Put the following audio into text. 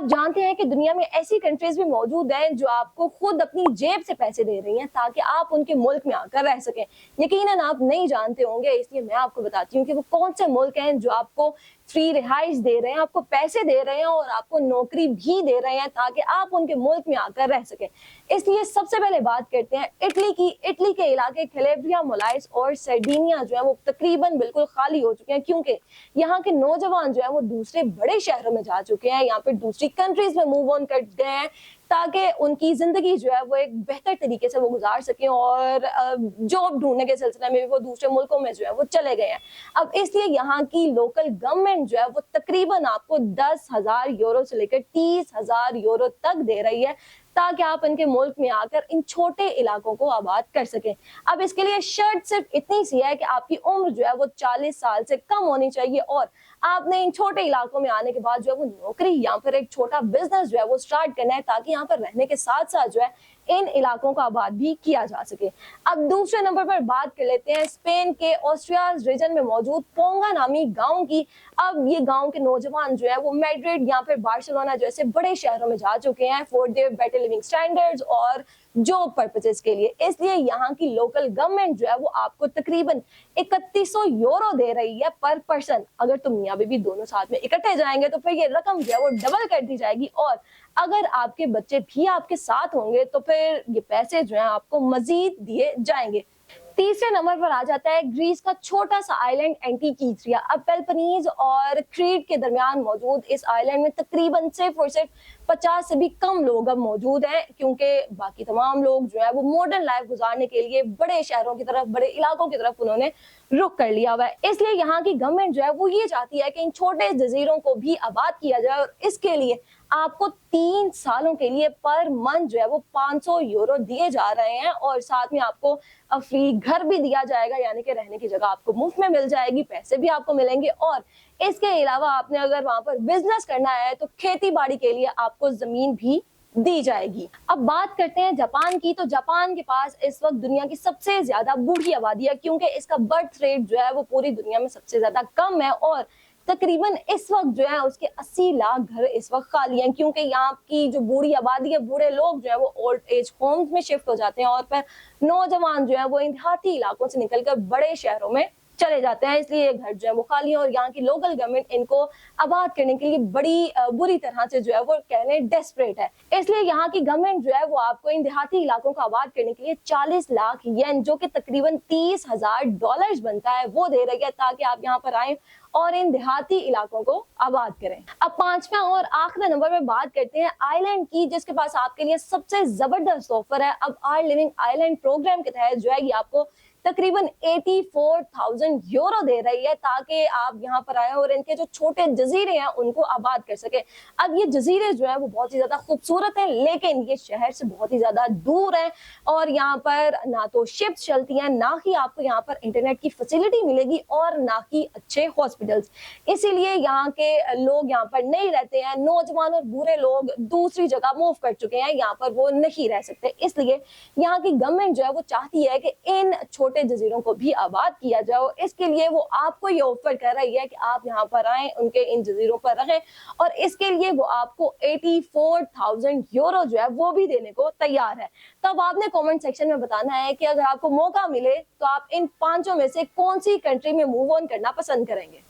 आप जानते हैं कि दुनिया में ऐसी कंट्रीज भी मौजूद हैं जो आपको खुद अपनी जेब से पैसे दे रही हैं ताकि आप उनके मुल्क में आकर रह सकें। यकीनन आप नहीं जानते होंगे, इसलिए मैं आपको बताती हूँ कि वो कौन से मुल्क हैं जो आपको फ्री रिहाइश दे रहे हैं, आपको पैसे दे रहे हैं और आपको नौकरी भी दे रहे हैं ताकि आप उनके मुल्क में आकर रह सकें। इसलिए सबसे पहले बात करते हैं इटली की। इटली के इलाके कैलेब्रिया, मोलाइस और सर्डिनिया जो है वो तकरीबन बिल्कुल खाली हो चुके हैं, क्योंकि यहाँ के नौजवान जो है वो दूसरे बड़े शहरों में जा चुके हैं, यहाँ पे दूसरी कंट्रीज में मूव ऑन कर गए हैं ताकि उनकी जिंदगी जो है वो एक बेहतर तरीके से वो गुजार सकें और जॉब ढूंढने के सिलसिले में भी वो दूसरे मुल्कों में जो है वो चले गए हैं। अब इसलिए यहाँ की लोकल गवर्नमेंट जो है वो तकरीबन आपको 10,000 यूरो से लेकर 30,000 यूरो तक दे रही है ताकि आप इनके मुल्क में आकर इन छोटे इलाकों को आबाद कर सकें। अब इसके लिए शर्त सिर्फ इतनी सी है कि आपकी उम्र जो है वो 40 साल से कम होनी चाहिए और आपने इन छोटे इलाकों में आने के बाद जो है वो नौकरी, यहाँ पर एक छोटा बिजनेस जो है वो स्टार्ट करना है ताकि यहाँ पर रहने के साथ साथ जो है इन इलाकों का आबाद भी किया जा सके। अब दूसरे नंबर पर बात कर लेते हैं स्पेन के ऑस्ट्रिया रीजन में मौजूद पोंगा नामी गांव की। अब ये गांव के नौजवान जो है वो मैड्रिड, यहाँ पर बार्सिलोना जैसे बड़े शहरों में जा चुके हैं for their better living standards और जॉब पर्पसेस के लिए। इसलिए यहाँ की लोकल गवर्नमेंट जो है वो आपको तकरीबन 3100 यूरो दे रही है पर पर्सन। अगर तुम मियाँ बीवी दोनों साथ में इकट्ठे जाएंगे तो फिर ये रकम जो है वो डबल कर दी जाएगी और अगर आपके बच्चे भी आपके साथ होंगे तो फिर ये पैसे जो है आपको मजीद दिए जाएंगे। तीसरे नंबर पर आ जाता है ग्रीस का छोटा सा आइलैंड एंटीकीथ्रिया। अब पेलोपोनेस और क्रीट के दरमियान मौजूद इस आइलैंड में तकरीबन सिर्फ और सिर्फ 50 से भी कम लोग अब मौजूद हैं, क्योंकि बाकी तमाम लोग जो है वो मॉडर्न लाइफ गुजारने के लिए बड़े शहरों की तरफ, बड़े इलाकों की तरफ उन्होंने रुख कर लिया हुआ है। इसलिए यहाँ की गवर्नमेंट जो है वो ये चाहती है कि इन छोटे जजीरों को भी आबाद किया जाए और इसके लिए आपको 3 सालों के लिए पर मंथ जो है वो 500 यूरो दिए जा रहे हैं और साथ में आपको फ्री घर भी दिया जाएगा, यानी कि रहने की जगह आपको मुफ्त में मिल जाएगी, पैसे भी आपको मिलेंगे और इसके अलावा आपने अगर वहां पर बिजनेस करना है तो खेती बाड़ी के लिए आपको जमीन भी दी जाएगी। अब बात करते हैं जापान की। तो जापान के पास इस वक्त दुनिया की सबसे ज्यादा बूढ़ी आबादी है, क्योंकि इसका बर्थ रेट जो है वो पूरी दुनिया में सबसे ज्यादा कम है और तकरीबन इस वक्त जो है उसके 80 लाख घर इस वक्त खाली हैं, क्योंकि यहाँ की जो बूढ़ी आबादी है, बूढ़े लोग जो है वो ओल्ड एज होम्स में शिफ्ट हो जाते हैं और फिर नौजवान जो है वो इन देहाती इलाकों से निकलकर बड़े शहरों में चले जाते हैं। इसलिए ये घर जो है वो खाली है और यहाँ की लोकल गवर्नमेंट इनको आबाद करने के लिए बड़ी बुरी तरह से जो है वो कहने डेस्परेट है। इसलिए यहाँ की गवर्नमेंट जो है वो आपको इन देहाती इलाकों को आबाद करने के लिए 40 लाख येन, जो कि तकरीबन $30,000 बनता है, वो दे रही है ताकि आप यहाँ पर आए और इन देहाती इलाकों को आबाद करें। अब पांचवा और आखिरी नंबर में बात करते हैं आइलैंड की, जिसके पास आपके लिए सबसे जबरदस्त ऑफर है। अब आर लिविंग आइलैंड प्रोग्राम के तहत जो है ये आपको तकरीबन 84,000 यूरो दे रही है ताकि आप यहाँ पर आए और इनके जो छोटे जजीरे हैं उनको आबाद कर सके। अब ये जजीरे जो है वो बहुत ही ज्यादा खूबसूरत हैं, लेकिन ये शहर से बहुत ही ज्यादा दूर है और यहाँ पर ना तो शिप्स चलती हैं, ना ही आपको यहाँ पर इंटरनेट की फैसिलिटी मिलेगी और ना ही अच्छे हॉस्पिटल्स। इसीलिए यहाँ के लोग यहाँ पर नहीं रहते हैं। नौजवान और बूढ़े लोग दूसरी जगह मूव कर चुके हैं, यहाँ पर वो नहीं रह सकते। इसलिए यहाँ की गवर्नमेंट जो है वो चाहती है कि इन छोटे जजीरों को भी आबाद किया जाए। इसके लिए वो आपको ये ऑफर कर रही है कि आप यहाँ पर आए, उनके इन जजीरों पर रहें और इसके लिए वो आपको 84,000 यूरो जो है वो भी देने को तैयार है। तब आपने कमेंट सेक्शन में बताना है कि अगर आपको मौका मिले तो आप इन पांचों में से कौन सी कंट्री में मूव ऑन करना पसंद करेंगे।